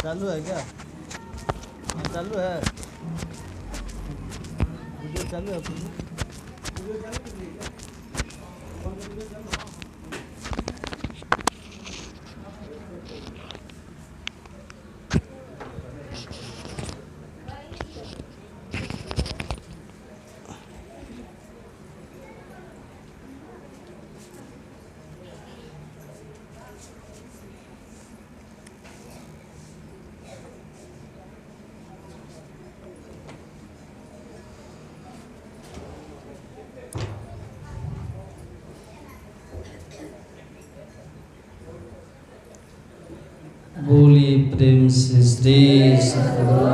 चालू है क्या? हाँ चालू है, वीडियो चालू है अपनी। बोलिए प्रेम से श्री सद्गुरु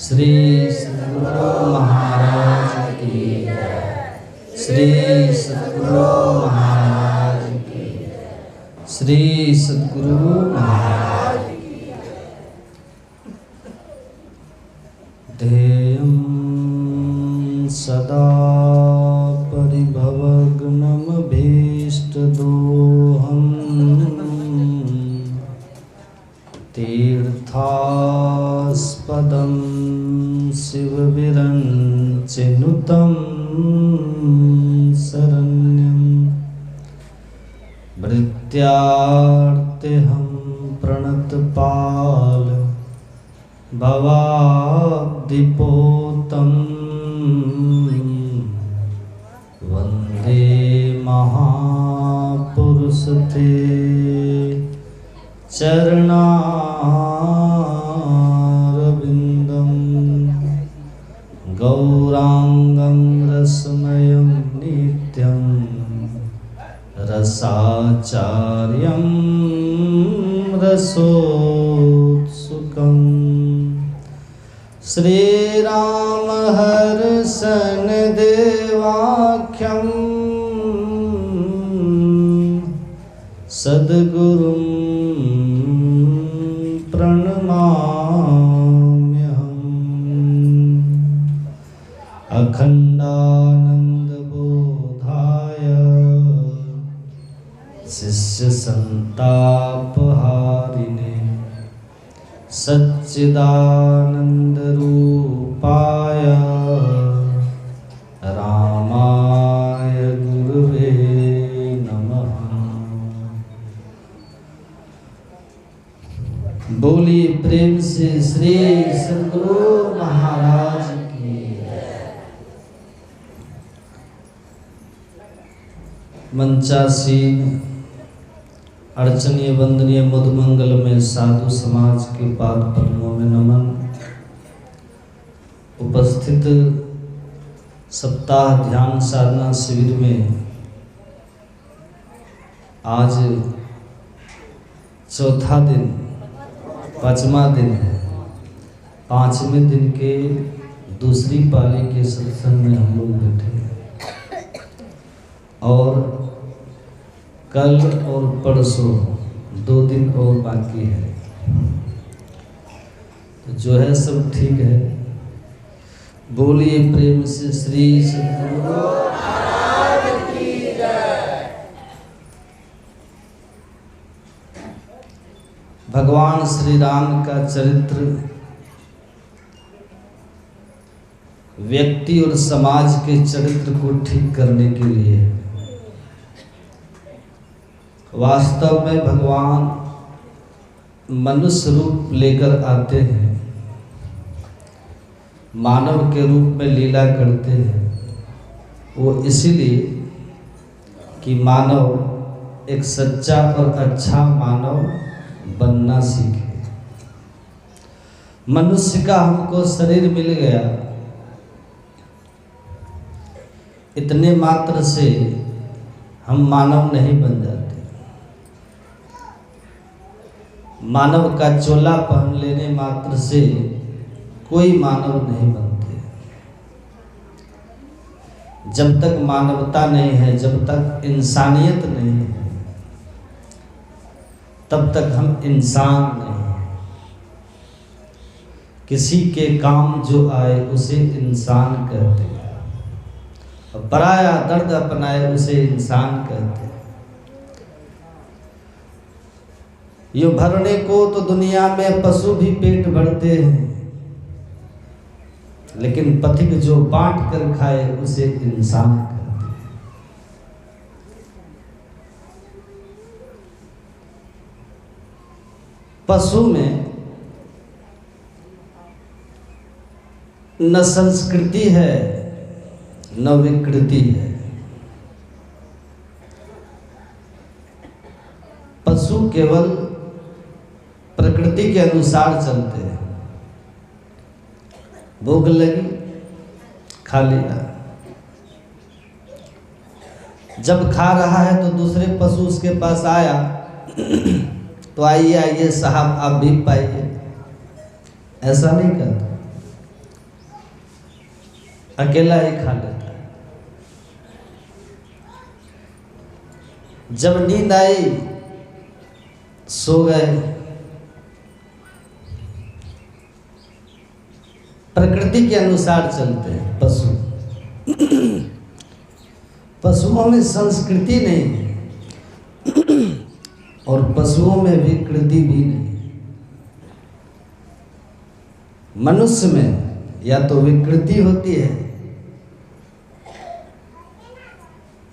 श्री सद्गुरु महाराज की श्री सद्गुरु महाराज की श्री सद्गुरु महाराज ध्येयं सदा परिभवग्नमभीष्टदोहम् तीर्थास्पदं शिवविरञ्चिनुतं शरण्यं भृत्यार्तेऽहं प्रणतपाल भवाब्धिपोतं वन्दे महापुरुषते चरणारविन्दं गौरांगं रसमयं नित्यं रसाचार्यं रसोत्सुकं श्रीराम हर्षन् देवाख्यं सद्गुरुं प्रणमाम्यहम् अखण्डानन्दबोधाय शिष्यसन्तापहारिणे सच्चिदानन्दरूपाय रामाय गुरुवे नमः। बोलिए प्रेम से श्री सद्गुरु महाराज की। मंचासीन अर्चनीय वंदनीय मधुमंगल में साधु समाज के पाद पद्मों में नमन। उपस्थित सप्ताह ध्यान साधना शिविर में आज चौथा दिन, पांचवा दिन है। पांचवें दिन के दूसरी पाली के सत्संग में हम लोग बैठे हैं और कल और परसों 2 दिन और बाकी है। तो जो है सब ठीक है। बोलिए प्रेम से श्री सद्गुरु महाराज की जय। भगवान श्री राम का चरित्र व्यक्ति और समाज के चरित्र को ठीक करने के लिए, वास्तव में भगवान मनुष्य रूप लेकर आते हैं, मानव के रूप में लीला करते हैं। वो इसीलिए कि मानव एक सच्चा और अच्छा मानव बनना सीखे। मनुष्य का हमको शरीर मिल गया, इतने मात्र से हम मानव नहीं बन जाते। मानव का चोला पहन लेने मात्र से कोई मानव नहीं बनते। जब तक मानवता नहीं है, जब तक इंसानियत नहीं है, तब तक हम इंसान नहीं हैं। किसी के काम जो आए उसे इंसान कहते हैं, और पराया दर्द अपनाए उसे इंसान कहते हैं। यूं भरने को तो दुनिया में पशु भी पेट भरते हैं, लेकिन पथिक जो बांट कर खाए उसे इंसान कहते हैं। पशु में न संस्कृति है न विकृति है। पशु केवल प्रकृति के अनुसार चलते हैं। भूख लगी खा लिया, जब खा रहा है तो दूसरे पशु उसके पास आया तो आइए आइए साहब आप भी पाइए, ऐसा नहीं करता, अकेला ही खा लेता है। जब नींद आई सो गए। प्रकृति के अनुसार चलते हैं पशु। पशुओं में संस्कृति नहीं है और पशुओं में विकृति भी नहीं। मनुष्य में या तो विकृति होती है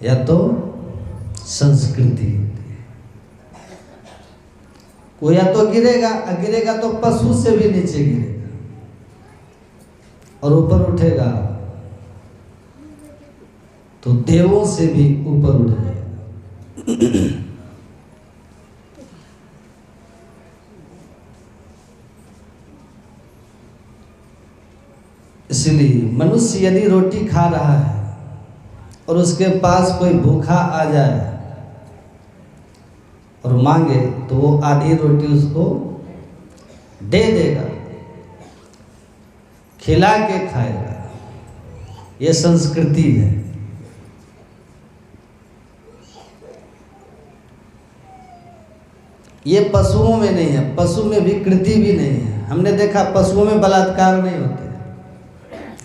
या तो संस्कृति होती है। वो या तो गिरेगा तो पशु से भी नीचे गिरेगा और ऊपर उठेगा तो देवों से भी ऊपर उठ जाएगा। इसलिए मनुष्य यदि रोटी खा रहा है और उसके पास कोई भूखा आ जाए और मांगे तो वो आधी रोटी उसको दे देगा, खिला के खाएगा। ये संस्कृति है। ये पशुओं में नहीं है, पशु में विकृति भी नहीं है। हमने देखा पशुओं में बलात्कार नहीं होते।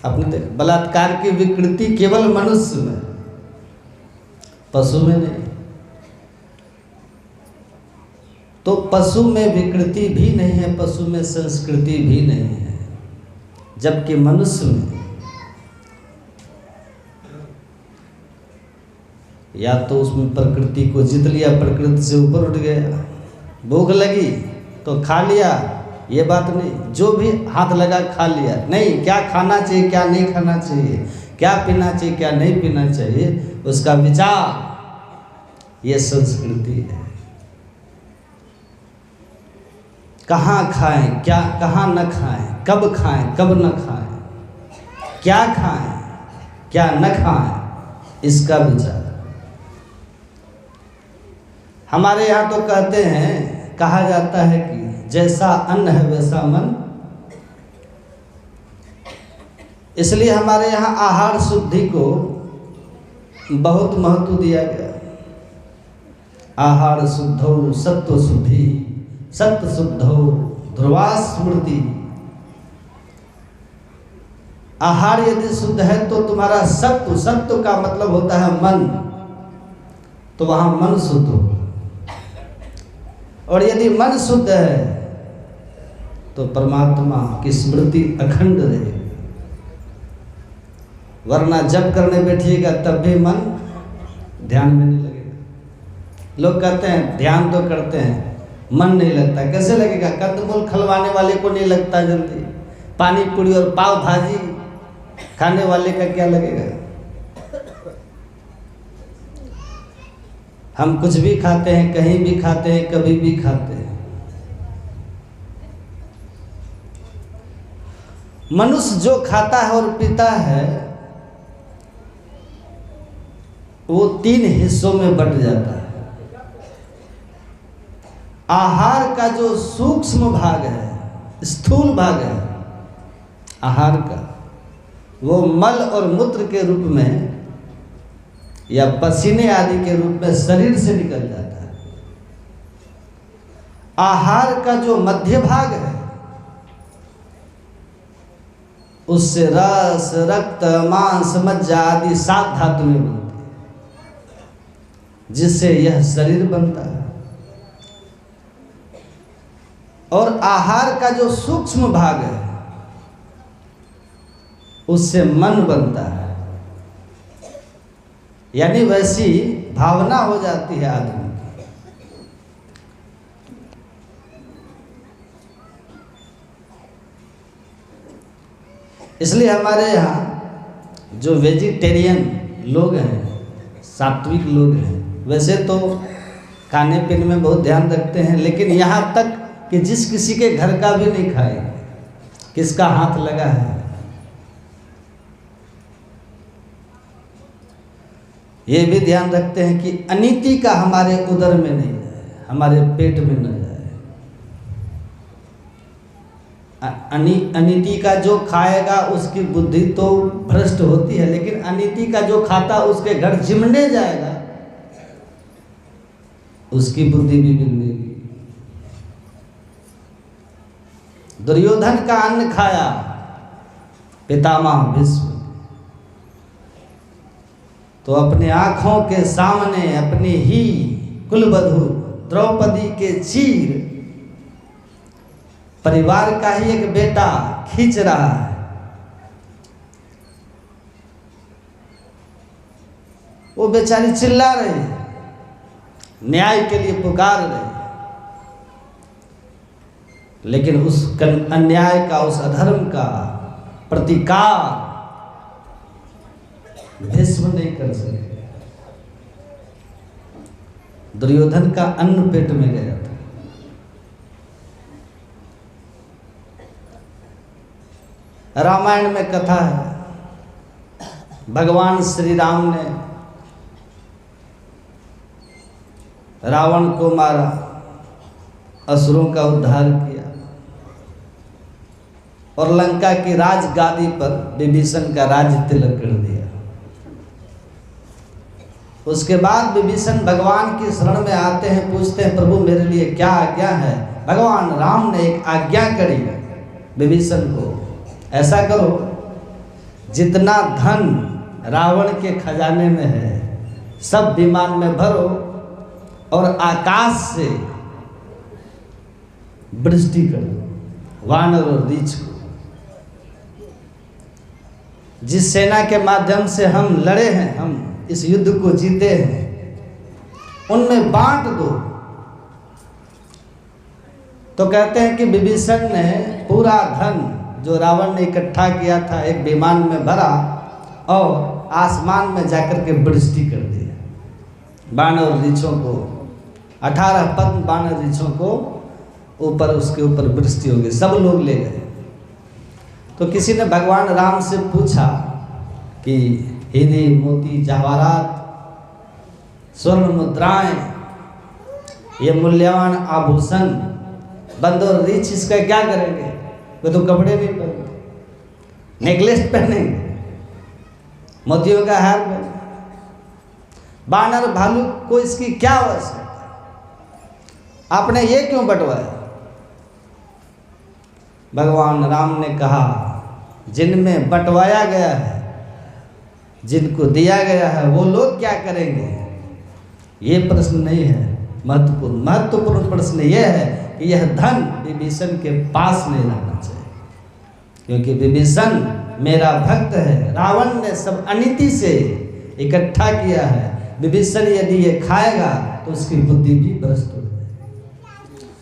आपने देखा बलात्कार की विकृति केवल मनुष्य में, पशु में नहीं। तो पशु में विकृति भी नहीं है, पशु में संस्कृति भी नहीं है, जबकि मनुष्य में या तो उसमें प्रकृति को जीत लिया, प्रकृति से ऊपर उठ गया। भूख लगी तो खा लिया, ये बात नहीं। जो भी हाथ लगा खा लिया, नहीं क्या खाना चाहिए क्या नहीं खाना चाहिए, क्या पीना चाहिए क्या नहीं पीना चाहिए, उसका विचार, ये संस्कृति है। कहाँ खाएं क्या, कहाँ न खाएं, कब खाएं कब न खाएं, क्या खाएं क्या न खाएं, इसका विचार। हमारे यहाँ तो कहते हैं, कहा जाता है कि जैसा अन्न है वैसा मन। इसलिए हमारे यहाँ आहार शुद्धि को बहुत महत्व दिया गया। आहार शुद्धौ सत्व शुद्धि, सत्व शुद्धौ ध्रुवा स्मृति। आहार यदि शुद्ध है तो तुम्हारा सत्व, सत्व का मतलब होता है मन, तो वहां मन शुद्ध हो। और यदि मन शुद्ध है तो परमात्मा की स्मृति अखंड रहेगी। वरना जब करने बैठिएगा तब भी मन ध्यान में नहीं लगेगा। लोग कहते हैं ध्यान तो करते हैं, मन नहीं लगता। कैसे लगेगा? कंदमूल खलवाने वाले को नहीं लगता जल्दी, पानी पूरी और पाव भाजी खाने वाले का क्या लगेगा? हम कुछ भी खाते हैं, कहीं भी खाते हैं, कभी भी खाते हैं। मनुष्य जो खाता है और पीता है वो 3 हिस्सों में बट जाता है। आहार का जो सूक्ष्म भाग है, स्थूल भाग है आहार का, वो मल और मूत्र के रूप में या पसीने आदि के रूप में शरीर से निकल जाता है। आहार का जो मध्य भाग है उससे रस, रक्त, मांस, मज्जा आदि 7 धातुएं बनती है, जिससे यह शरीर बनता है। और आहार का जो सूक्ष्म भाग है उससे मन बनता है, यानी वैसी भावना हो जाती है आदमी की। इसलिए हमारे यहाँ जो वेजिटेरियन लोग हैं, सात्विक लोग हैं, वैसे तो खाने पीने में बहुत ध्यान रखते हैं, लेकिन यहाँ तक कि जिस किसी के घर का भी नहीं खाए, किसका हाथ लगा है, ये भी ध्यान रखते हैं कि अनीति का हमारे उदर में नहीं जाए, हमारे पेट में न जाए। अनीति का जो खाएगा उसकी बुद्धि तो भ्रष्ट होती है, लेकिन अनीति का जो खाता उसके घर चिमड़े जाएगा, उसकी बुद्धि भी बिगड़ेगी। दुर्योधन का अन्न खाया पितामह भीष्म, तो अपने आंखों के सामने अपनी ही कुलवधू द्रौपदी के चीर परिवार का ही एक बेटा खींच रहा है। वो बेचारी चिल्ला रही है, न्याय के लिए पुकार रही है, लेकिन उस अन्याय का, उस अधर्म का प्रतिकार भीष्म नहीं कर सके। दुर्योधन का अन्न पेट में गया था। रामायण में कथा है, भगवान श्री राम ने रावण को मारा, असुरों का उद्धार किया और लंका की राजगादी पर विभीषण का राज्य तिलक कर दिया। उसके बाद विभीषण भगवान की शरण में आते हैं, पूछते हैं प्रभु मेरे लिए क्या आज्ञा है। भगवान राम ने एक आज्ञा करी विभीषण को, ऐसा करो जितना धन रावण के खजाने में है सब विमान में भरो और आकाश से वृष्टि करो वानर और रीछ को। जिस सेना के माध्यम से हम लड़े हैं, हम इस युद्ध को जीते हैं, उनमें बांट दो। तो कहते हैं कि विभीषण ने पूरा धन जो रावण ने इकट्ठा किया था एक विमान में भरा और आसमान में जाकर के वृष्टि कर दिया। बानर और रीछों को 18 पद्म बानर रीछों को ऊपर, उसके ऊपर वृष्टि हो गई, सब लोग ले गए। तो किसी ने भगवान राम से पूछा कि हीरे मोती जवाहरात स्वर्ण मुद्राएं, ये मूल्यवान आभूषण बंदर रीछ इसका क्या करेंगे? वे तो कपड़े नहीं पहनते, नेकलेस पहनेंगे, मोतियों का हार पहने, बानर भालू को इसकी क्या आवश्यकता? आपने ये क्यों बंटवाया? भगवान राम ने कहा जिनमें बंटवाया गया है, जिनको दिया गया है, वो लोग क्या करेंगे, ये प्रश्न नहीं है महत्वपूर्ण। महत्वपूर्ण प्रश्न यह है कि यह धन विभीषण के पास नहीं रहना चाहिए, क्योंकि विभीषण मेरा भक्त है। रावण ने सब अनीति से इकट्ठा किया है, विभीषण यदि ये खाएगा तो उसकी बुद्धि भी भ्रष्ट हो जाएगी।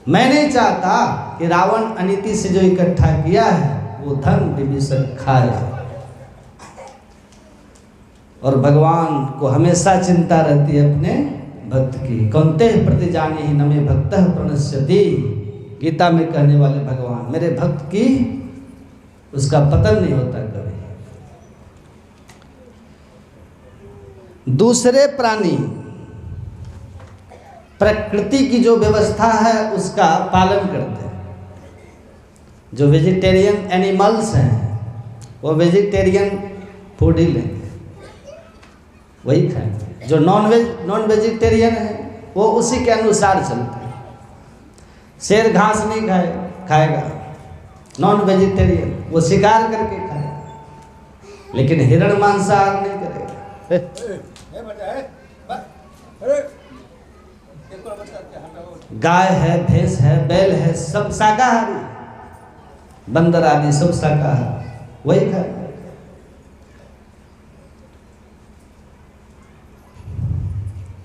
मैं नहीं चाहता कि रावण अनीति से जो इकट्ठा किया है वो धन विभीषण खाए। और भगवान को हमेशा चिंता रहती है अपने भक्त की। कौनते प्रति जाने ही नमे भक्तः प्रणश्यति, गीता में कहने वाले भगवान, मेरे भक्त की उसका पतन नहीं होता कभी। दूसरे प्राणी प्रकृति की जो व्यवस्था है उसका पालन करते हैं। जो वेजिटेरियन एनिमल्स हैं वो वेजिटेरियन फूड ही लेंगे, वही खाएंगे। जो नॉन वेजिटेरियन है वो उसी के अनुसार चलते हैं। शेर घास नहीं खाएगा, नॉन वेजिटेरियन वो शिकार करके खाएगा, लेकिन हिरण मांसाहार नहीं करेगा। गाय है, भैंस है, बैल है, सब शाकाहारी, बंदर आदि सब शाकाहारी, वही खाए।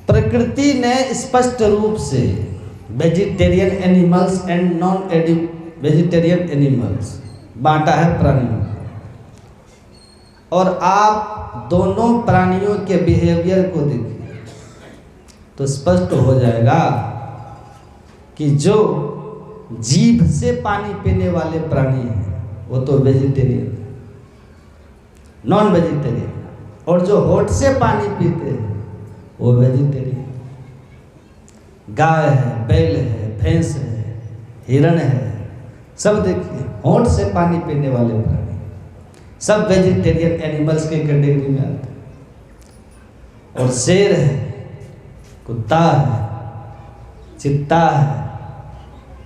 प्रकृति ने स्पष्ट रूप से vegetarian animals and non vegetarian animals बांटा है प्राणियों, और आप दोनों प्राणियों के बिहेवियर को देखिए तो स्पष्ट हो जाएगा कि जो जीभ से पानी पीने वाले प्राणी हैं वो तो वेजिटेरियन, नॉन वेजिटेरियन, और जो होठ से पानी पीते हैं वो वेजिटेरियन। गाय है, बैल है, भैंस है, हिरण है, सब देखिए होठ से पानी पीने वाले प्राणी, सब वेजिटेरियन एनिमल्स के कैटेगरी में आते हैं। और शेर है, कुत्ता है, चित्ता है,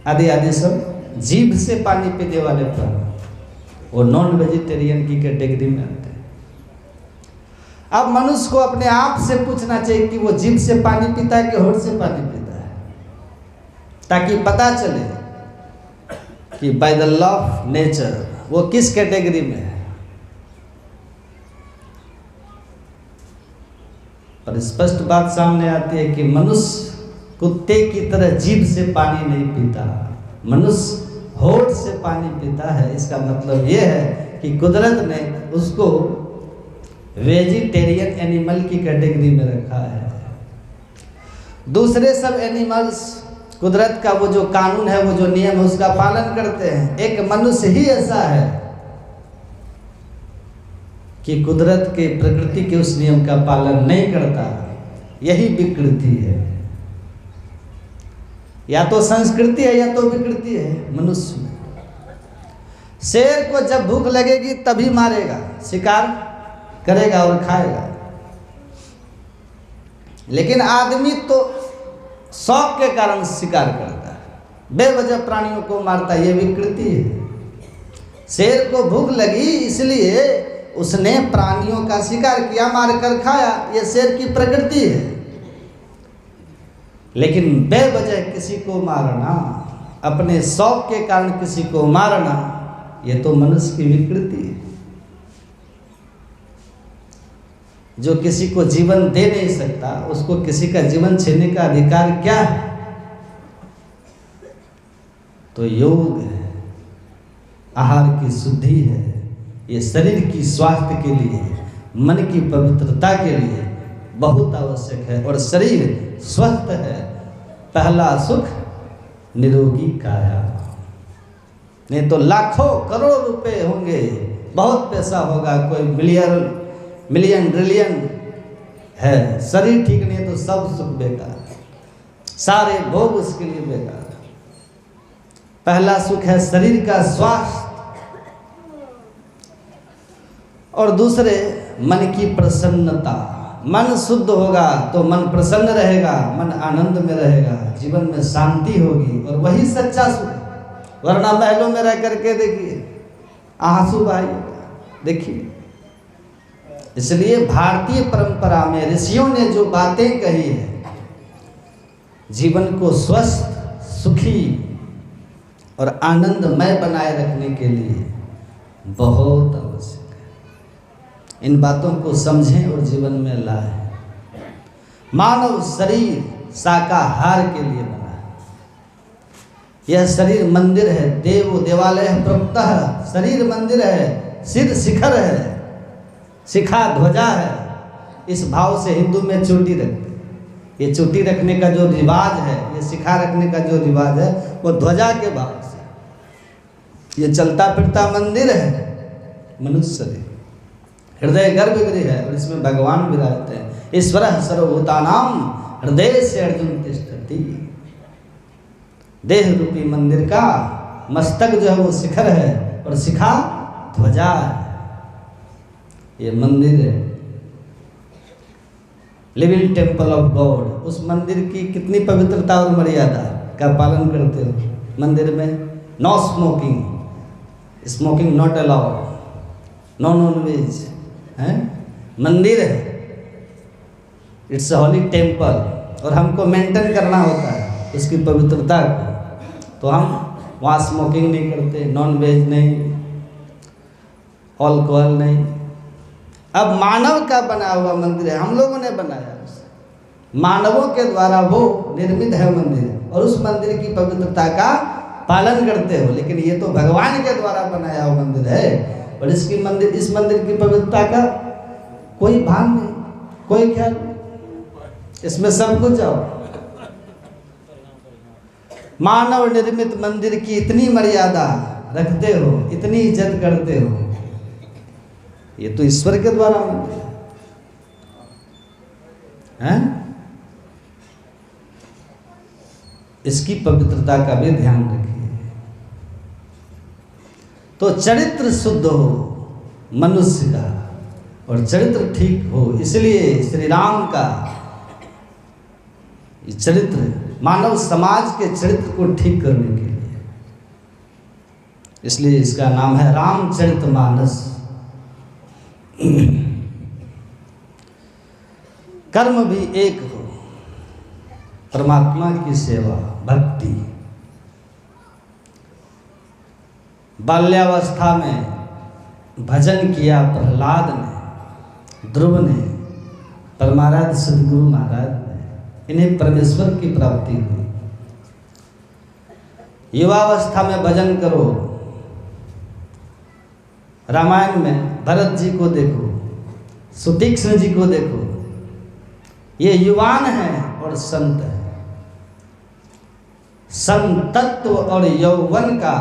आदि आदि सब जीभ से पानी पीने वाले प्राणी, वो नॉन वेजिटेरियन की कैटेगरी में आते हैं। अब मनुष्य को अपने आप से पूछना चाहिए कि वो जीभ से पानी पीता है कि होठ से पानी पीता है, ताकि पता चले कि by the law of nature वो किस कैटेगरी में है। पर स्पष्ट बात सामने आती है कि मनुष्य कुत्ते की तरह जीभ से पानी नहीं पीता, मनुष्य होठ से पानी पीता है। इसका मतलब यह है कि कुदरत ने उसको वेजिटेरियन एनिमल की कैटेगरी में रखा है। दूसरे सब एनिमल्स कुदरत का वो जो कानून है, वो जो नियम है, उसका पालन करते हैं। एक मनुष्य ही ऐसा है कि कुदरत के, प्रकृति के उस नियम का पालन नहीं करता। यही विकृति है, या तो संस्कृति है या तो विकृति है मनुष्य में। शेर को जब भूख लगेगी तभी मारेगा, शिकार करेगा और खाएगा, लेकिन आदमी तो शौक के कारण शिकार करता है, बेवजह प्राणियों को मारता है, ये विकृति है। शेर को भूख लगी इसलिए उसने प्राणियों का शिकार किया, मारकर खाया, ये शेर की प्रकृति है। लेकिन बेवजह किसी को मारना, अपने शौक के कारण किसी को मारना, ये तो मनुष्य की विकृति है। जो किसी को जीवन दे नहीं सकता, उसको किसी का जीवन छीनने का अधिकार क्या है? तो योग है, आहार की शुद्धि है, ये शरीर की स्वास्थ्य के लिए, मन की पवित्रता के लिए बहुत आवश्यक है। और शरीर स्वस्थ है, पहला सुख निरोगी काया। नहीं तो लाखों करोड़ रुपए होंगे, बहुत पैसा होगा, कोई मिलियन ट्रिलियन है, शरीर ठीक नहीं है तो सब सुख बेकार, सारे भोग उसके लिए बेकार। पहला सुख है शरीर का स्वास्थ्य, और दूसरे मन की प्रसन्नता। मन शुद्ध होगा तो मन प्रसन्न रहेगा, मन आनंद में रहेगा, जीवन में शांति होगी, और वही सच्चा सुख। वरना महलों में रह करके देखिए आंसू बहाइए, देखिए। इसलिए भारतीय परंपरा में ऋषियों ने जो बातें कही है, जीवन को स्वस्थ, सुखी और आनंदमय बनाए रखने के लिए बहुत आवश्यक है। इन बातों को समझें और जीवन में लाएं। मानव शरीर शाकाहार के लिए बना है। यह शरीर मंदिर है, देवालय प्रभुतः शरीर मंदिर है, सिर शिखर है, शिखा ध्वजा है। इस भाव से हिंदू में चोटी रखते। ये चोटी रखने का जो रिवाज है, ये शिखा रखने का जो रिवाज है, वो ध्वजा के भाव से। ये चलता फिरता मंदिर है मनुष्य शरीर, हृदय गर्भगृह है, और इसमें भगवान विराजते हैं। ईश्वरः सर्वभूतानां हृदय से अर्जुन तिष्ठति। देह रूपी मंदिर का मस्तक जो है वो शिखर है, और शिखा ध्वजा है। ये मंदिर है, लिविंग टेम्पल ऑफ गॉड। उस मंदिर की कितनी पवित्रता और मर्यादा का पालन करते हो। मंदिर में no smoking, smoking not allowed, no non veg है। मंदिर है, इट्स अ होली टेम्पल, और हमको मेंटेन करना होता है। उसकी पवित्रता को, तो हम वहाँ स्मोकिंग नहीं करते, नॉन वेज नहीं, अल्कोहल नहीं। अब मानव का बना हुआ मंदिर है, हम लोगों ने बनाया, मानवों के द्वारा वो निर्मित है मंदिर, और उस मंदिर की पवित्रता का पालन करते हो। लेकिन ये तो भगवान के द्वारा बनाया हुआ मंदिर है, और इस मंदिर की पवित्रता का कोई भान नहीं, कोई ख्याल नहीं, इसमें सब कुछ जाओ। मानव निर्मित मंदिर की इतनी मर्यादा रखते हो, इतनी इज्जत करते हो, ये तो ईश्वर के द्वारा मंदिर है। इसकी पवित्रता का भी ध्यान रखिए। तो चरित्र शुद्ध हो मनुष्य का, और चरित्र ठीक हो, इसलिए श्री राम का चरित्र मानव समाज के चरित्र को ठीक करने के लिए, इसलिए इसका नाम है रामचरितमानस। कर्म भी एक हो, परमात्मा की सेवा, भक्ति। बाल्यावस्था में भजन किया प्रहलाद ने, ध्रुव ने, परमाराध्य सदगुरु महाराज ने, इन्हें परमेश्वर की प्राप्ति हुई। युवावस्था में भजन करो, रामायण में भरत जी को देखो, सुतीक्ष्ण जी को देखो, ये युवान हैं और संत हैं। संतत्व और यौवन का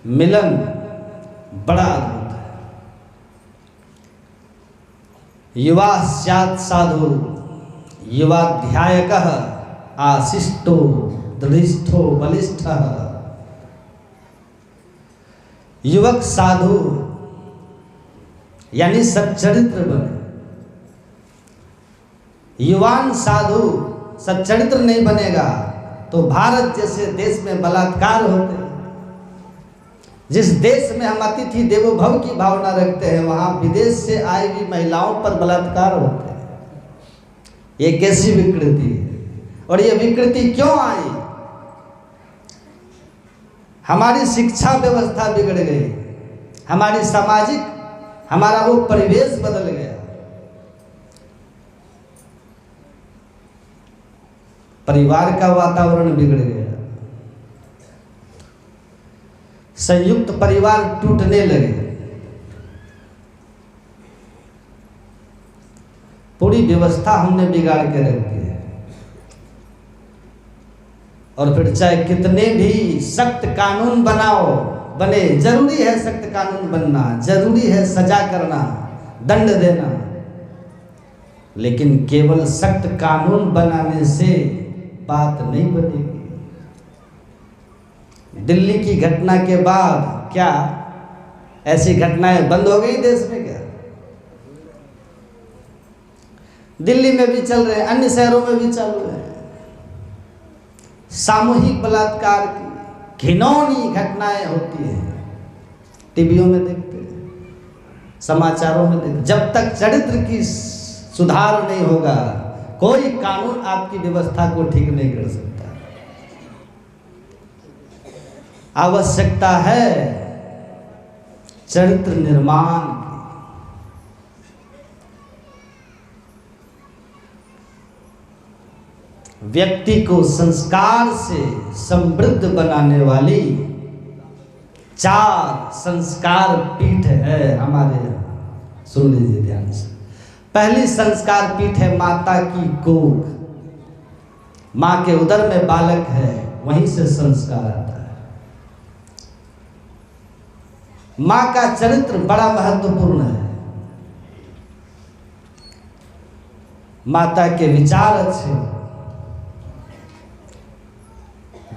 मिलन बड़ा अद्भुत है। युवा स्यात् साधु युवाध्यायकः आशिष्टो दृढ़िष्ठो बलिष्ठः। युवक साधु यानी सच्चरित्र बने, युवान साधु सच्चरित्र नहीं बनेगा तो भारत जैसे देश में बलात्कार होते हैं। जिस देश में हम अतिथि देवो भव की भावना रखते हैं, वहां विदेश से आई हुई महिलाओं पर बलात्कार होते हैं। ये कैसी विकृति है, और ये विकृति क्यों आई? हमारी शिक्षा व्यवस्था बिगड़ गई, हमारी सामाजिक, हमारा वो परिवेश बदल गया। परिवार का वातावरण बिगड़ गया, संयुक्त परिवार टूटने लगे, पूरी व्यवस्था हमने बिगाड़ के रख दी है। और फिर चाहे कितने भी सख्त कानून बने, जरूरी है सख्त कानून बनना, जरूरी है सजा करना, दंड देना, लेकिन केवल सख्त कानून बनाने से बात नहीं बनेगी। दिल्ली की घटना के बाद क्या ऐसी घटनाएं बंद हो गई देश में? क्या दिल्ली में भी चल रहे हैं, अन्य शहरों में भी चालू है। सामूहिक बलात्कार की घिनौनी घटनाएं होती हैं, टीवियों में देखते हैं, समाचारों में देखते। जब तक चरित्र की सुधार नहीं होगा, कोई कानून आपकी व्यवस्था को ठीक नहीं कर सकता। आवश्यकता है चरित्र निर्माण की। व्यक्ति को संस्कार से समृद्ध बनाने वाली 4 संस्कार पीठ है हमारे यहाँ। सुन लीजिए ध्यान से। पहली संस्कार पीठ है माता की कोख। माँ के उदर में बालक है, वहीं से संस्कार आता है। माँ का चरित्र बड़ा महत्वपूर्ण है। माता के विचार अच्छे।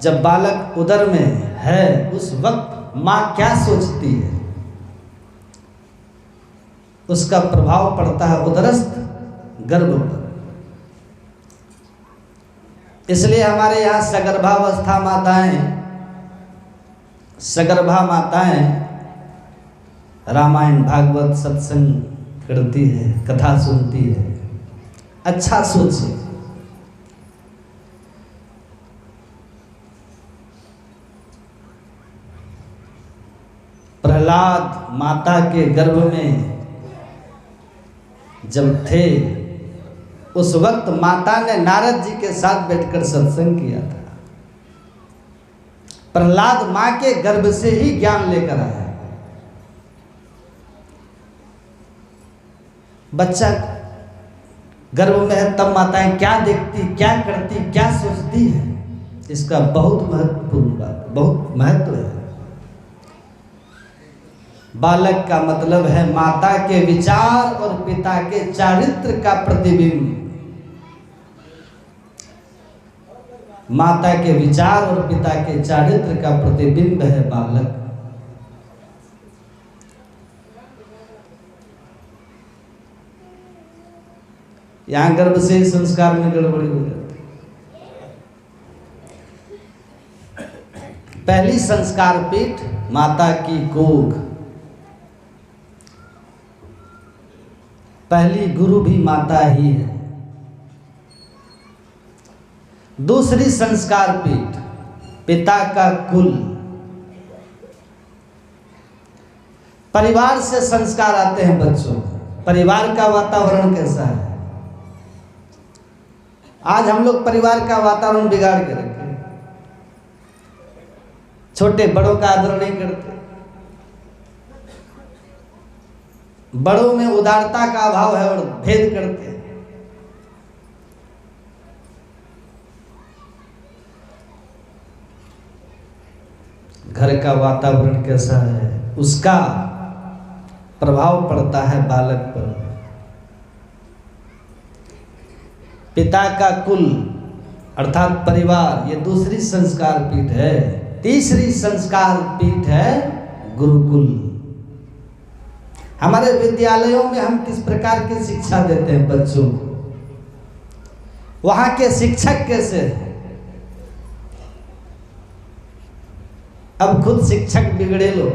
जब बालक उदर में है उस वक्त माँ क्या सोचती है, उसका प्रभाव पड़ता है उदरस्थ गर्भ पर। इसलिए हमारे यहाँ सगर्भावस्था माताएं, सगर्भा माताएं रामायण भागवत सत्संग करती है, कथा सुनती है। अच्छा सोचिए, प्रहलाद माता के गर्भ में जब थे, उस वक्त माता ने नारद जी के साथ बैठकर सत्संग किया था। प्रहलाद मां के गर्भ से ही ज्ञान लेकर आया। बच्चा गर्भ में है तब माताएं क्या देखती, क्या करती, क्या सोचती है, इसका बहुत महत्वपूर्ण बात, बहुत महत्व है। बालक का मतलब है माता के विचार और पिता के चारित्र का प्रतिबिंब। माता के विचार और पिता के चारित्र का प्रतिबिंब है बालक। यहां गर्भ से ही संस्कार में गड़बड़ी हो जाती है। पहली संस्कार पीठ माता की कोख, पहली गुरु भी माता ही है। दूसरी संस्कार पीठ पिता का कुल, परिवार से संस्कार आते हैं बच्चों। परिवार का वातावरण कैसा है? आज हम लोग परिवार का वातावरण बिगाड़ के रखे, छोटे बड़ों का आदर नहीं करते, बड़ों में उदारता का अभाव है और भेद करते हैं। घर का वातावरण कैसा है, उसका प्रभाव पड़ता है बालक पर। पिता का कुल अर्थात परिवार, ये दूसरी संस्कार पीठ है। तीसरी संस्कार पीठ है गुरुकुल। हमारे विद्यालयों में हम किस प्रकार की शिक्षा देते हैं बच्चों को, वहां के शिक्षक कैसे हैं? अब खुद शिक्षक बिगड़े लोग,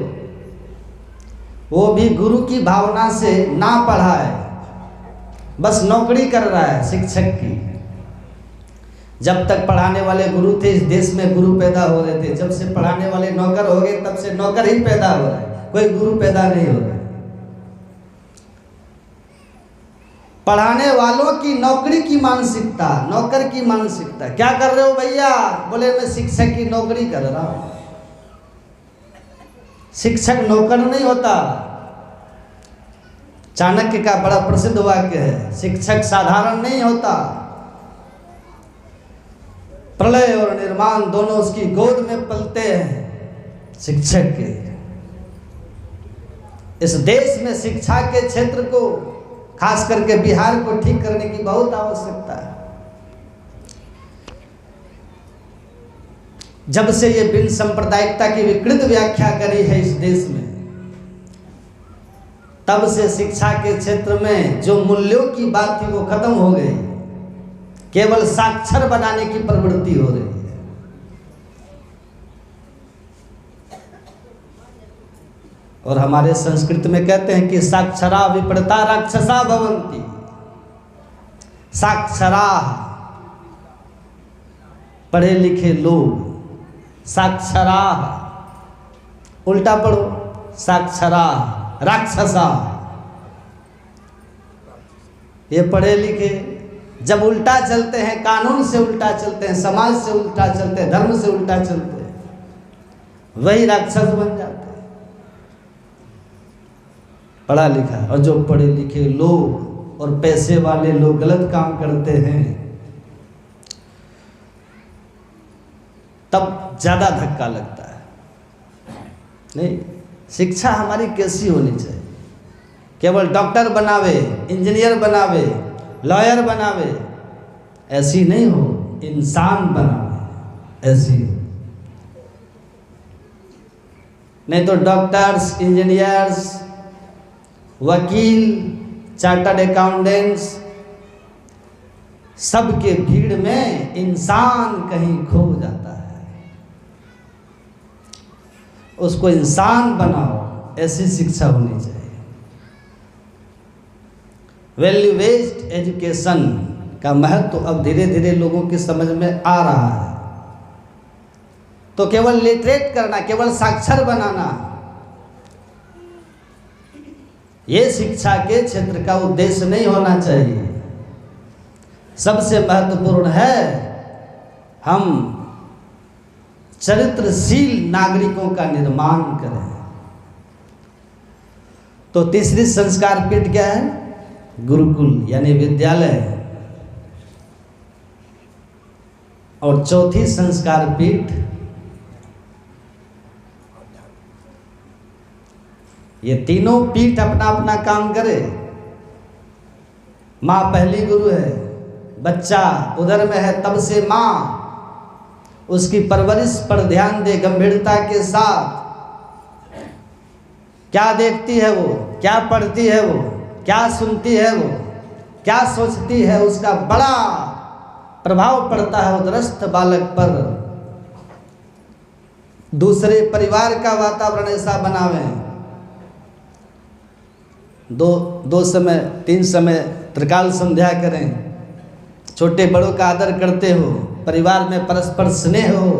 वो भी गुरु की भावना से ना पढ़ा है, बस नौकरी कर रहा है शिक्षक की। जब तक पढ़ाने वाले गुरु थे इस देश में गुरु पैदा हो रहे थे, जब से पढ़ाने वाले नौकर हो गए तब से नौकर ही पैदा हो रहा है, कोई गुरु पैदा नहीं हो रहा है। पढ़ाने वालों की नौकरी की मानसिकता, नौकर की मानसिकता। क्या कर रहे हो भैया? बोले मैं शिक्षक की नौकरी कर रहा हूं। शिक्षक नौकर नहीं होता। चाणक्य का बड़ा प्रसिद्ध वाक्य है, शिक्षक साधारण नहीं होता। प्रलय और निर्माण दोनों उसकी गोद में पलते हैं शिक्षक के। इस देश में शिक्षा के क्षेत्र को, खास करके बिहार को ठीक करने की बहुत आवश्यकता है। जब से ये बिन सांप्रदायिकता की विकृत व्याख्या करी है इस देश में, तब से शिक्षा के क्षेत्र में जो मूल्यों की बात थी वो खत्म हो गई। केवल साक्षर बनाने की प्रवृत्ति हो रही है। और हमारे संस्कृत में कहते हैं कि साक्षरा विपरीता राक्षसा भवन्ति। साक्षरा पढ़े लिखे लोग, साक्षरा उल्टा पढ़ो, साक्षरा राक्षसा। ये पढ़े लिखे जब उल्टा चलते हैं, कानून से उल्टा चलते हैं, समाज से उल्टा चलते हैं, धर्म से उल्टा चलते हैं, वही राक्षस बन जाते हैं। पढ़ा लिखा और जो पढ़े लिखे लोग और पैसे वाले लोग गलत काम करते हैं, तब ज्यादा धक्का लगता है। नहीं, शिक्षा हमारी कैसी होनी चाहिए? केवल डॉक्टर बनावे, इंजीनियर बनावे, लॉयर बनावे, ऐसी नहीं हो, इंसान बनावे, ऐसी हो। नहीं तो डॉक्टर्स, इंजीनियर्स, वकील, चार्टर्ड अकाउंटेंट्स, सबके भीड़ में इंसान कहीं खो जाता है। उसको इंसान बनाओ, ऐसी शिक्षा होनी चाहिए। वैल्यू बेस्ड एजुकेशन का महत्व अब धीरे धीरे लोगों की समझ में आ रहा है। तो केवल लिटरेट करना, केवल साक्षर बनाना ये शिक्षा के क्षेत्र का उद्देश्य नहीं होना चाहिए। सबसे महत्वपूर्ण है हम चरित्रशील नागरिकों का निर्माण करें। तो तीसरी संस्कार पीठ क्या है? गुरुकुल यानी विद्यालय। और चौथी संस्कार पीठ ये तीनों पीठ अपना अपना काम करे। माँ पहली गुरु है, बच्चा उदर में है तब से माँ उसकी परवरिश पर ध्यान दे गंभीरता के साथ। क्या देखती है वो, क्या पढ़ती है वो, क्या सुनती है वो, क्या सोचती है, उसका बड़ा प्रभाव पड़ता है उदरस्थ बालक पर। दूसरे परिवार का वातावरण ऐसा बनावें। दो समय 3 समय त्रिकाल संध्या करें। छोटे बड़ों का आदर करते हो, परिवार में परस्पर स्नेह हो,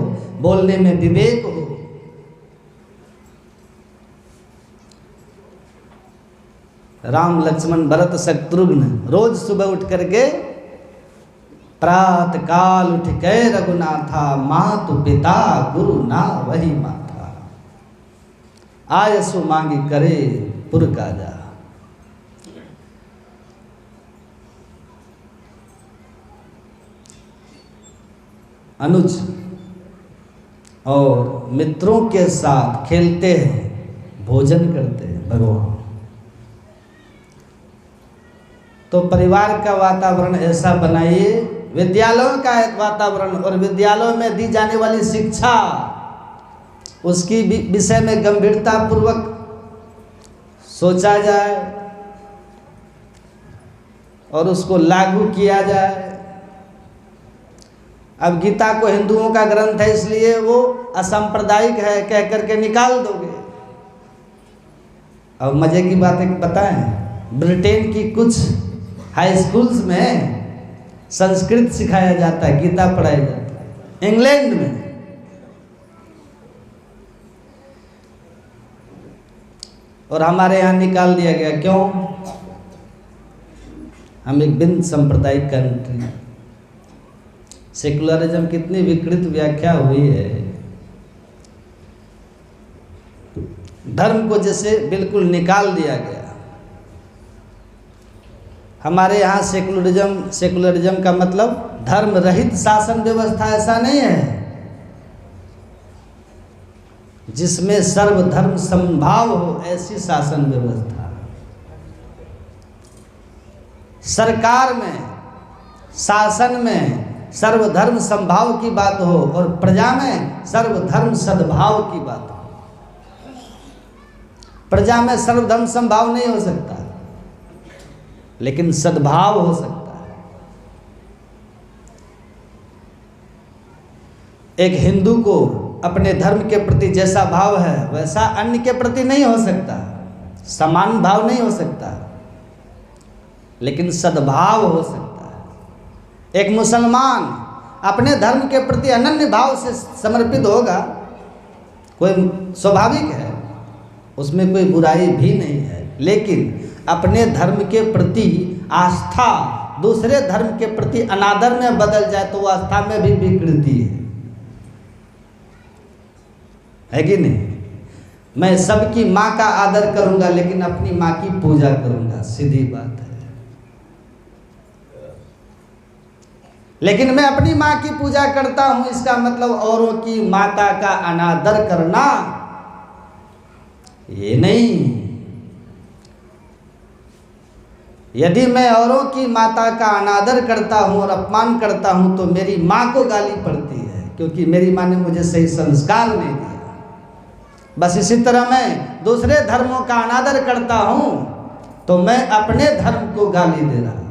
बोलने में विवेक हो। राम लक्ष्मण भरत शत्रुघ्न रोज सुबह उठ करके प्रात काल उठ के रघुनाथा, मातु पिता गुरु ना वही माथा, आयसु मांगी करे पुर काजा। अनुज और मित्रों के साथ खेलते हैं, भोजन करते हैं भगवान। तो परिवार का वातावरण ऐसा बनाइए, विद्यालयों का एक वातावरण और विद्यालयों में दी जाने वाली शिक्षा उसकी विषय में गंभीरता पूर्वक सोचा जाए और उसको लागू किया जाए। अब गीता को हिंदुओं का ग्रंथ है इसलिए वो असंप्रदायिक है कह करके निकाल दोगे। अब मजे की बात एक बताएं, ब्रिटेन की कुछ हाई स्कूल्स में संस्कृत सिखाया जाता है, गीता पढ़ाई जाता है। इंग्लैंड में और हमारे यहाँ निकाल दिया गया। क्यों? हम एक बिन सांप्रदायिक कंट्री। सेकुलरिज्म कितनी विकृत व्याख्या हुई है। धर्म को जैसे बिल्कुल निकाल दिया गया। हमारे यहाँ सेकुलरिज्म का मतलब धर्म रहित शासन व्यवस्था ऐसा नहीं है, जिसमें सर्वधर्म समभाव हो, ऐसी शासन व्यवस्था। सरकार में, शासन में सर्वधर्म समभाव की बात हो और प्रजा में सर्वधर्म सद्भाव की बात हो। प्रजा में सर्वधर्म समभाव नहीं हो सकता, लेकिन सद्भाव हो सकता है। एक हिंदू को अपने धर्म के प्रति जैसा भाव है वैसा अन्य के प्रति नहीं हो सकता, समान भाव नहीं हो सकता, लेकिन सद्भाव हो सकता है। एक मुसलमान अपने धर्म के प्रति अनन्य भाव से समर्पित होगा, कोई स्वाभाविक है, उसमें कोई बुराई भी नहीं है, लेकिन अपने धर्म के प्रति आस्था दूसरे धर्म के प्रति अनादर में बदल जाए तो वो आस्था में भी विकृति है कि नहीं? मैं सबकी माँ का आदर करूंगा लेकिन अपनी माँ की पूजा करूंगा, सीधी बात है। लेकिन मैं अपनी माँ की पूजा करता हूं, इसका मतलब औरों की माता का अनादर करना ये नहीं। यदि मैं औरों की माता का अनादर करता हूं और अपमान करता हूं तो मेरी माँ को गाली पड़ती है, क्योंकि मेरी माँ ने मुझे सही संस्कार नहीं दिया। बस इसी तरह मैं दूसरे धर्मों का अनादर करता हूं तो मैं अपने धर्म को गाली दे रहा हूं,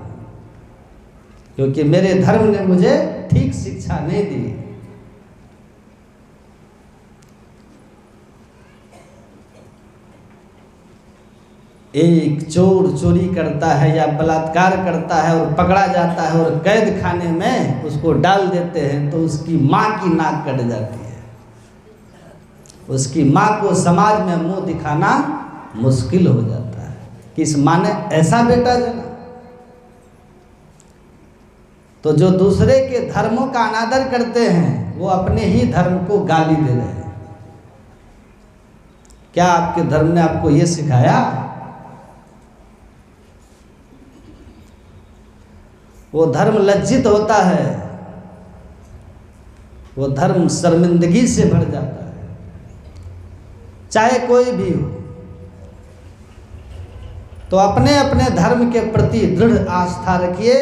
क्योंकि मेरे धर्म ने मुझे ठीक शिक्षा नहीं दी। एक चोर चोरी करता है या बलात्कार करता है और पकड़ा जाता है और कैद खाने में उसको डाल देते हैं तो उसकी माँ की नाक कट जाती है। उसकी माँ को समाज में मुंह दिखाना मुश्किल हो जाता है। कि इस माँ ने ऐसा बेटा जना। तो जो दूसरे के धर्मों का अनादर करते हैं वो अपने ही धर्म को गाली दे रहे हैं। क्या आपके धर्म ने आपको ये सिखाया? वो धर्म लज्जित होता है, वो धर्म शर्मिंदगी से भर जाता है, चाहे कोई भी हो। तो अपने अपने धर्म के प्रति दृढ़ आस्था रखिए,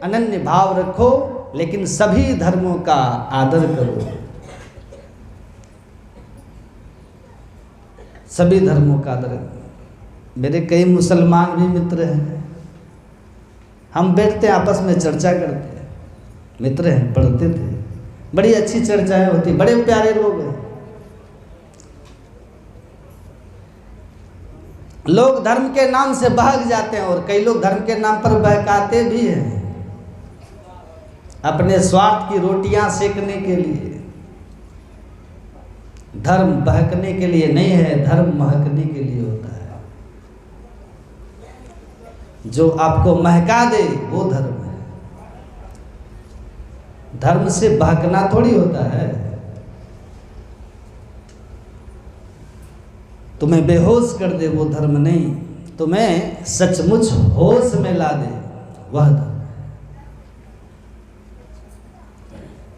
अनन्य भाव रखो, लेकिन सभी धर्मों का आदर करो, सभी धर्मों का आदर। मेरे कई मुसलमान भी मित्र हैं, हम बैठते हैं आपस में चर्चा करते हैं, मित्र हैं, पढ़ते थे, बड़ी अच्छी चर्चाएं होती, बड़े प्यारे लोग हैं। लोग धर्म के नाम से बहक जाते हैं और कई लोग धर्म के नाम पर बहकाते भी हैं, अपने स्वार्थ की रोटियां सेकने के लिए। धर्म बहकने के लिए नहीं है, धर्म महकने के लिए होता है। जो आपको महका दे वो धर्म है। धर्म से बहकना थोड़ी होता है। तुम्हें बेहोश कर दे वो धर्म नहीं, तुम्हें सचमुच होश में ला दे वह धर्म।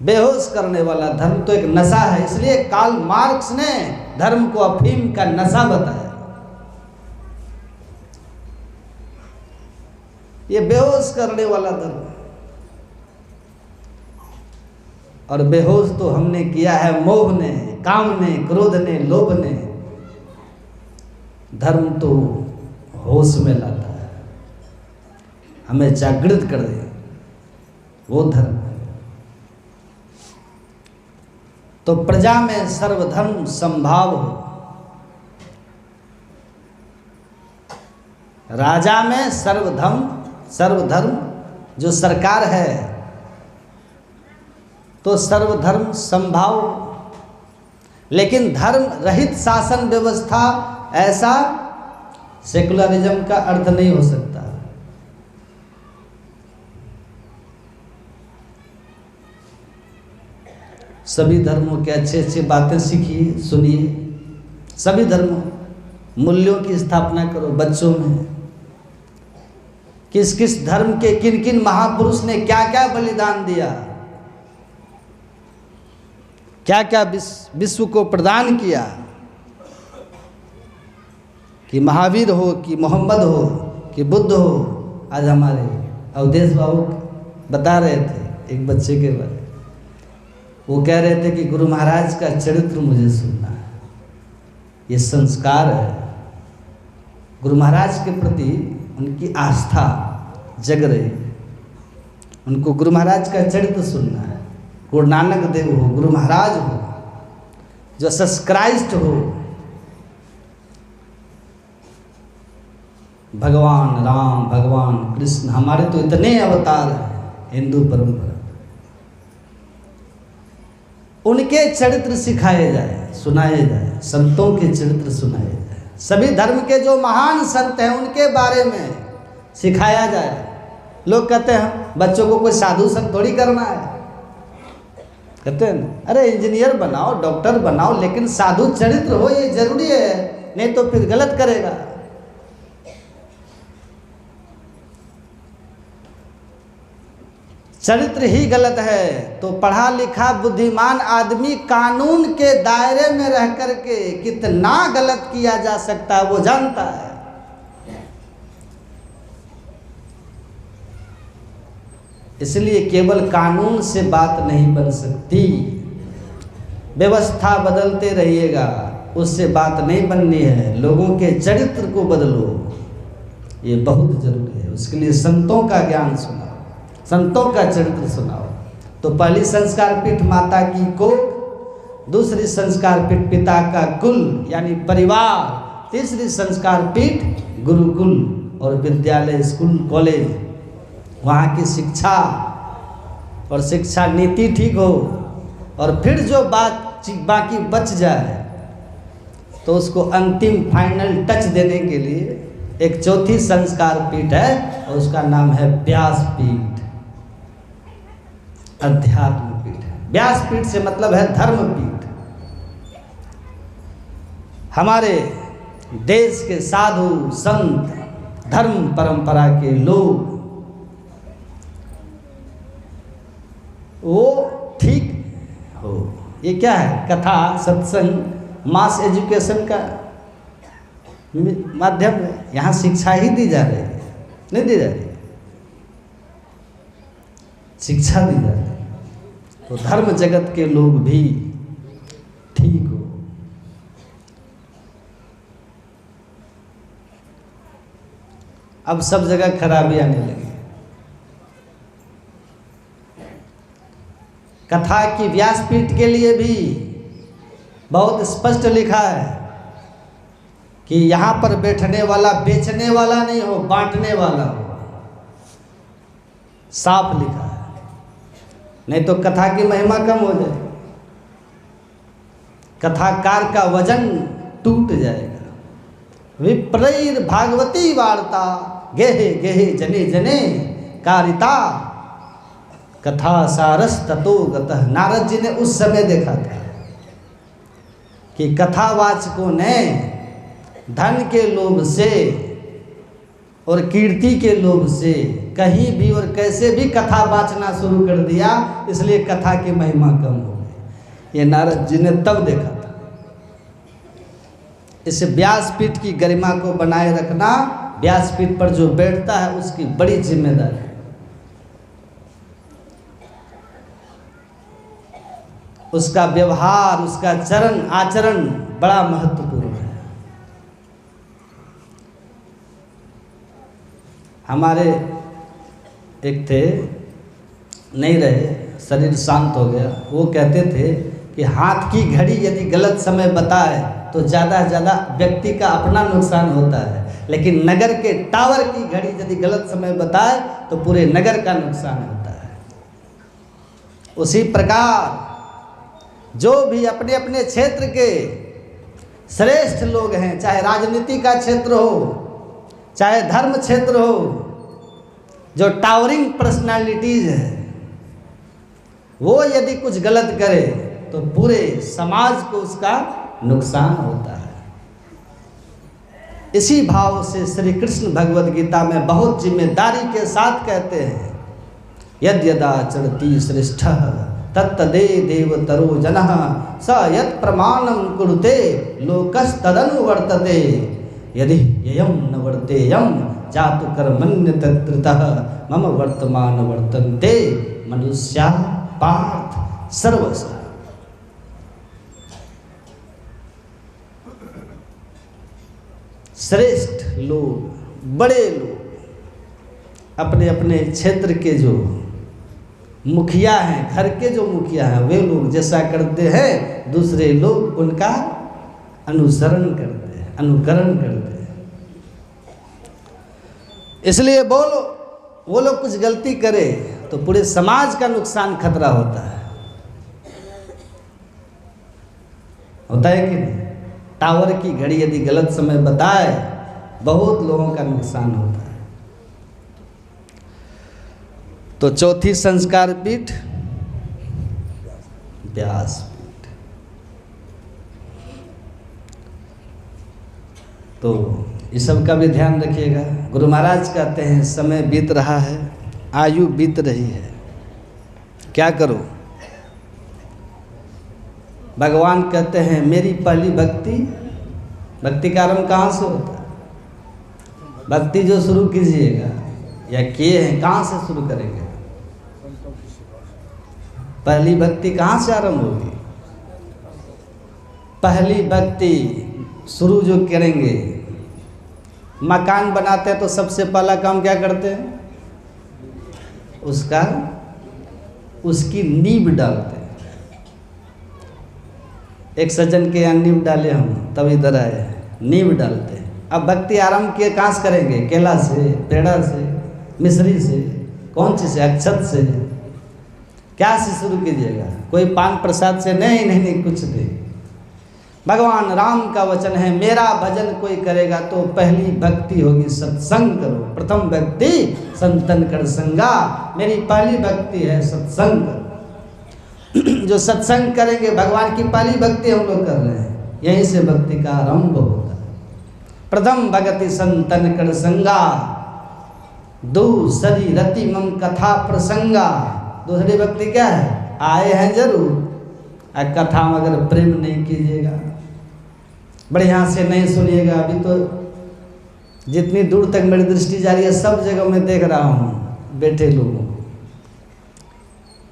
बेहोश करने वाला धर्म तो एक नशा है। इसलिए कार्ल मार्क्स ने धर्म को अफीम का नशा बताया। ये बेहोश करने वाला धर्म, और बेहोश तो हमने किया है मोह ने, काम ने, क्रोध ने, लोभ ने। धर्म तो होश में लाता है, हमें जागृत कर दे, वो धर्म है। तो प्रजा में सर्वधर्म संभाव हो, राजा में सर्वधर्म जो सरकार है तो सर्वधर्म संभाव। लेकिन धर्म रहित शासन व्यवस्था, ऐसा सेकुलरिज्म का अर्थ नहीं हो सकता। सभी धर्मों के अच्छे अच्छे बातें सीखिए, सुनिए। सभी धर्मों मूल्यों की स्थापना करो बच्चों में। किस किस धर्म के किन किन महापुरुष ने क्या क्या बलिदान दिया, क्या क्या विश्व को प्रदान किया। कि महावीर हो, कि मोहम्मद हो, कि बुद्ध हो। आज हमारे अवधेश बाबू बता रहे थे एक बच्चे के बारे में, वो कह रहे थे कि गुरु महाराज का चरित्र मुझे सुनना है, ये संस्कार है। गुरु महाराज के प्रति उनकी आस्था जग रही है, उनको गुरु महाराज का चरित्र सुनना है। गुरु नानक देव हो, गुरु महाराज हो, जीसस क्राइस्ट हो, भगवान राम, भगवान कृष्ण, हमारे तो इतने अवतार हैं हिंदू परंपरा। उनके चरित्र सिखाए जाए, सुनाए जाए, संतों के चरित्र सुनाए जाए। सभी धर्म के जो महान संत हैं उनके बारे में सिखाया जाए। लोग कहते हैं बच्चों को कोई साधु संत थोड़ी करना है, कहते हैं अरे इंजीनियर बनाओ, डॉक्टर बनाओ, लेकिन साधु चरित्र हो ये जरूरी है, नहीं तो फिर गलत करेगा। चरित्र ही गलत है तो पढ़ा लिखा बुद्धिमान आदमी कानून के दायरे में रह करके कितना गलत किया जा सकता है वो जानता है। इसलिए केवल कानून से बात नहीं बन सकती, व्यवस्था बदलते रहिएगा, उससे बात नहीं बननी है। लोगों के चरित्र को बदलो, ये बहुत जरूरी है। उसके लिए संतों का ज्ञान सुनाओ, संतों का चरित्र सुनाओ। तो पहली संस्कार पीठ माता की कोख, दूसरी संस्कार पीठ पिता का कुल यानी परिवार, तीसरी संस्कार पीठ गुरुकुल और विद्यालय, स्कूल, कॉलेज, वहाँ की शिक्षा और शिक्षा नीति ठीक हो। और फिर जो बात बाकी बच जाए तो उसको अंतिम फाइनल टच देने के लिए एक चौथी संस्कार पीठ है और उसका नाम है व्यासपीठ, अध्यात्म पीठ। व्यासपीठ से मतलब है धर्म पीठ। हमारे देश के साधु संत, धर्म परंपरा के लोग वो ठीक हो। ये क्या है? कथा, सत्संग, मास एजुकेशन का माध्यम है। यहाँ शिक्षा ही दी जा रही है, नहीं दी जा रही, शिक्षा दी जा रही है। तो धर्म जगत के लोग भी ठीक हो। अब सब जगह खराबी आने लगी। कथा की व्यासपीठ के लिए भी बहुत स्पष्ट लिखा है कि यहाँ पर बैठने वाला बेचने वाला नहीं हो, बांटने वाला हो। साफ लिखा है, नहीं तो कथा की महिमा कम हो जाए, कथाकार का वजन टूट जाएगा। विप्रैर भागवती वार्ता गेहे गेहे जने जने कारिता कथा सारस ततो गतः। नारद जी ने उस समय देखा था कि कथावाचकों ने धन के लोभ से और कीर्ति के लोभ से कहीं भी और कैसे भी कथा वाचना शुरू कर दिया, इसलिए कथा की महिमा कम हो गई। ये नारद जी ने तब देखा था। इस व्यासपीठ की गरिमा को बनाए रखना, व्यासपीठ पर जो बैठता है उसकी बड़ी जिम्मेदारी है। उसका व्यवहार, उसका चरण आचरण बड़ा महत्वपूर्ण है। हमारे एक थे, नहीं रहे, शरीर शांत हो गया। वो कहते थे कि हाथ की घड़ी यदि गलत समय बताए तो ज़्यादा से ज़्यादा व्यक्ति का अपना नुकसान होता है, लेकिन नगर के टावर की घड़ी यदि गलत समय बताए तो पूरे नगर का नुकसान होता है। उसी प्रकार जो भी अपने अपने क्षेत्र के श्रेष्ठ लोग हैं, चाहे राजनीति का क्षेत्र हो, चाहे धर्म क्षेत्र हो, जो टावरिंग पर्सनालिटीज है, वो यदि कुछ गलत करे तो पूरे समाज को उसका नुकसान होता है। इसी भाव से श्री कृष्ण भगवद गीता में बहुत जिम्मेदारी के साथ कहते हैं, यद यदा चरति श्रेष्ठः तत्तदे देवतरो जनः स यत् प्रमाणं कुरुते लोकस्तदनुवर्तते यदि ययं न वर्तेयं जातु कर्मण्य तत्कृतः मम वर्तमान वर्तन्ते मनुष्याः पार्थ सर्वशः। श्रेष्ठ लोग, बड़े लोग, अपने अपने क्षेत्र के जो मुखिया हैं, घर के जो मुखिया हैं, वे लोग जैसा करते हैं दूसरे लोग उनका अनुसरण करते हैं, अनुकरण करते हैं। इसलिए वो लोग कुछ गलती करे तो पूरे समाज का नुकसान खतरा होता है कि नहीं? टावर की घड़ी यदि गलत समय बताए, बहुत लोगों का नुकसान होता है। तो चौथी संस्कार पीठ व्यासपीठ। तो इस सब का भी ध्यान रखिएगा। गुरु महाराज कहते हैं समय बीत रहा है, आयु बीत रही है, क्या करो? भगवान कहते हैं मेरी पहली भक्ति का आरंभ कहाँ से होता है? भक्ति जो शुरू कीजिएगा या किए हैं, कहाँ से शुरू करेंगे? पहली भक्ति कहाँ से आरंभ होगी? पहली भक्ति शुरू जो करेंगे, मकान बनाते हैं तो सबसे पहला काम क्या करते हैं? उसकी नींव डालते हैं। एक सज्जन के यहाँ नींव डाले हम, तब इधर आए, नींव डालते हैं। अब भक्ति आरंभ किए कहाँ से करेंगे? केला से, पेड़ा से, मिश्री से, कौन सी से? अक्षत से। क्या से शुरू कीजिएगा? कोई पान प्रसाद से नहीं, कुछ नहीं। भगवान राम का वचन है, मेरा भजन कोई करेगा तो पहली भक्ति होगी सत्संग करो। प्रथम भक्ति संतन कर संगा, मेरी पहली भक्ति है सत्संग करो। जो सत्संग करेंगे, भगवान की पहली भक्ति हम लोग कर रहे हैं, यहीं से भक्ति का आरंभ होता है। प्रथम भक्ति संतन कर संगा, दूसरी रति मम कथा प्रसंगा। दूसरी भक्ति क्या है? आए हैं जरूर, कथा में अगर प्रेम नहीं कीजिएगा, बढ़िया से नहीं सुनिएगा। अभी तो जितनी दूर तक मेरी दृष्टि जा रही है, सब जगह मैं देख रहा हूँ बैठे लोगों,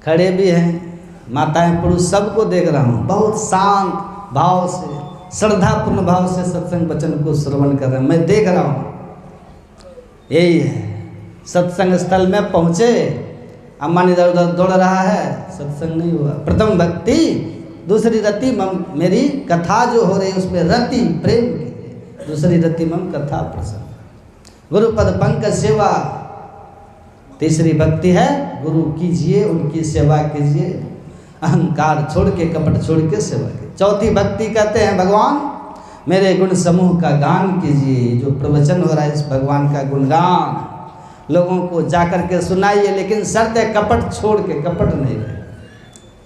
खड़े भी हैं, माताएं पुरुष, सबको देख रहा हूँ। बहुत शांत भाव से, श्रद्धापूर्ण भाव से सत्संग वचन को श्रवण कर रहे हैं, मैं देख रहा हूँ। यही है, सत्संग स्थल में पहुँचे, अम्मा इधर उधर दौड़ रहा है, सत्संग नहीं हुआ। प्रथम भक्ति, दूसरी रति मम, मेरी कथा जो हो रही है उसमें रति प्रेम कीजिए। दूसरी रति मम कथा प्रसंग, गुरुपद पंकज सेवा। तीसरी भक्ति है गुरु कीजिए, उनकी सेवा कीजिए, अहंकार छोड़ के, कपट छोड़ के सेवा कीजिए। चौथी भक्ति कहते हैं भगवान मेरे गुण समूह का गान कीजिए। जो प्रवचन हो रहा है इस भगवान का गुणगान लोगों को जाकर के सुनाइए, लेकिन शर्त है कपट छोड़ के, कपट नहीं रहे।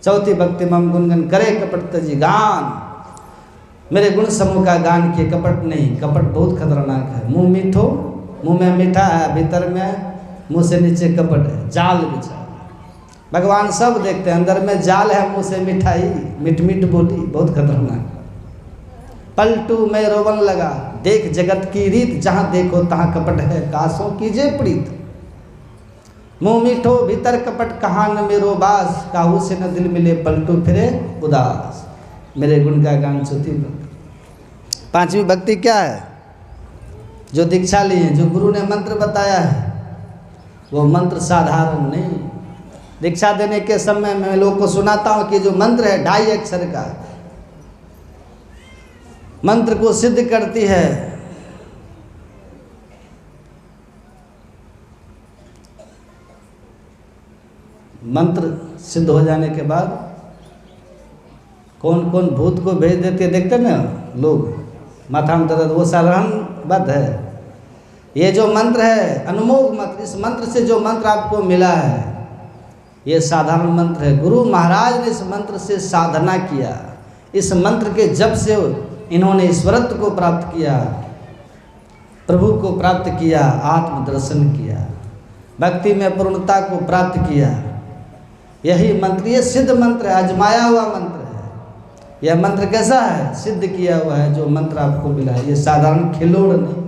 चौथी भक्ति मम गुणगन करे कपट तजी गान, मेरे गुण समूह का गान किए, कपट नहीं। कपट बहुत खतरनाक है। मुंह मीठो, मुंह में मीठा है, भीतर में मुंह से नीचे कपट है, जाल बिछा। भगवान सब देखते हैं, अंदर में जाल है, मुंह से मिठाई, मीठ मीठ बोली, बहुत खतरनाक। पलटू में रोवन लगा, देख जगत की रीत, जहाँ देखो तहाँ कपट है, कासों कीजिए प्रीत। मुँह मीठो भीतर कपट, कहाँ न मेरो बास, काहू से न दिल मिले, पलटू फिरे उदास, मेरे गुण का गान। चौथी भक्ति। पांचवी भक्ति क्या है? जो दीक्षा ली है, जो गुरु ने मंत्र बताया है, वो मंत्र साधारण नहीं। दीक्षा देने के समय मैं लोगों को सुनाता हूँ कि जो मंत्र है 2.5 अक्षर का, मंत्र को सिद्ध करती है। मंत्र सिद्ध हो जाने के बाद कौन कौन भूत को भेज देते, देखते ना लोग, माथा में दर्द, वो साधारण बात है। ये जो मंत्र है अनमोघ मंत्र, इस मंत्र से जो मंत्र आपको मिला है ये साधारण मंत्र है। गुरु महाराज ने इस मंत्र से साधना किया, इस मंत्र के जप से इन्होंने ईश्वरत्व को प्राप्त किया, प्रभु को प्राप्त किया, आत्मदर्शन किया, भक्ति में पूर्णता को प्राप्त किया। यही मंत्र, ये सिद्ध मंत्र है, आजमाया हुआ मंत्र है। यह मंत्र कैसा है? सिद्ध किया हुआ है। जो मंत्र आपको मिला है ये साधारण खिलौड़ नहीं।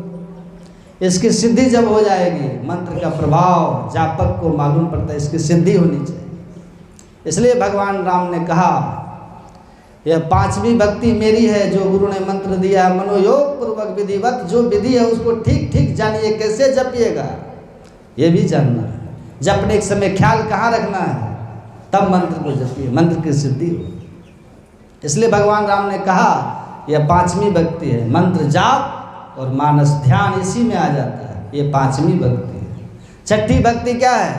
इसकी सिद्धि जब हो जाएगी, मंत्र का प्रभाव जापक को मालूम पड़ता है, इसकी सिद्धि होनी चाहिए। इसलिए भगवान राम ने कहा यह पांचवी भक्ति मेरी है, जो गुरु ने मंत्र दिया है, मनोयोग पूर्वक विधिवत। जो विधि है उसको ठीक ठीक जानिए, कैसे जपिएगा ये भी जानना है। जपने के समय ख्याल कहाँ रखना है, तब मंत्र को जपिए, मंत्र की सिद्धि हो। इसलिए भगवान राम ने कहा यह पांचवी भक्ति है। मंत्र जाप और मानस ध्यान इसी में आ जाता है, ये पांचवी भक्ति है। छठी भक्ति क्या है?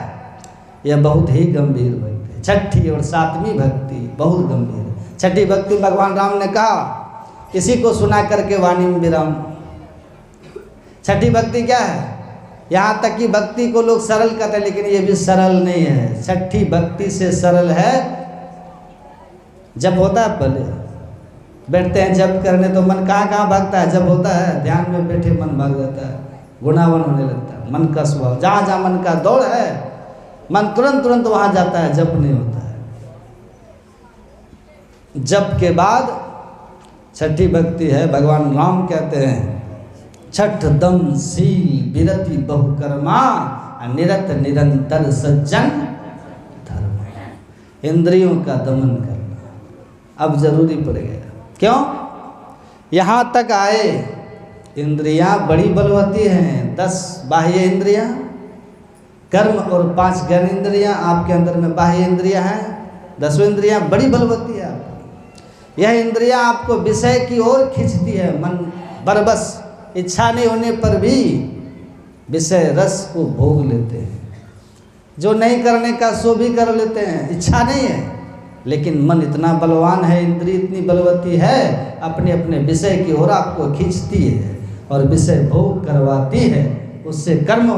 यह बहुत ही गंभीर भक्ति है। छठी और सातवीं भक्ति बहुत गंभीर है। छठी भक्ति भगवान राम ने कहा, इसी को सुना करके वाणी में विराम। छठी भक्ति क्या है? यहाँ तक कि भक्ति को लोग सरल कहते हैं, लेकिन ये भी सरल नहीं है। छठी भक्ति से सरल है जब होता है, पहले बैठते हैं जब करने तो मन कहाँ कहाँ भागता है। जब होता है ध्यान में बैठे मन भाग जाता है, गुणावन होने लगता है, मन का स्वभाव। जहाँ जहाँ मन का दौड़ है, मन तुरंत तुरंत वहाँ जाता है, जप नहीं होता है। जप के बाद छठी भक्ति है। भगवान राम कहते हैं छठ दम शील विरति बहुकर्मा, निरत निरंतर सज्जन धर्म। इंद्रियों का दमन करना अब जरूरी पड़ गया। क्यों? यहाँ तक आए, इंद्रियां बड़ी बलवती हैं। 10 बाह्य इंद्रियां, कर्म और 5 ज्ञान इंद्रियां आपके अंदर में बाह्य इंद्रियां हैं। 10 इंद्रियां बड़ी बलवती है। यह इंद्रियां आपको विषय की ओर खींचती है। मन बरबस, इच्छा नहीं होने पर भी विषय रस को भोग लेते हैं। जो नहीं करने का सो भी कर लेते हैं, इच्छा नहीं है लेकिन मन इतना बलवान है, इंद्रिय इतनी बलवती है, अपने अपने विषय की ओर आपको खींचती है और विषय भोग करवाती है, उससे कर्म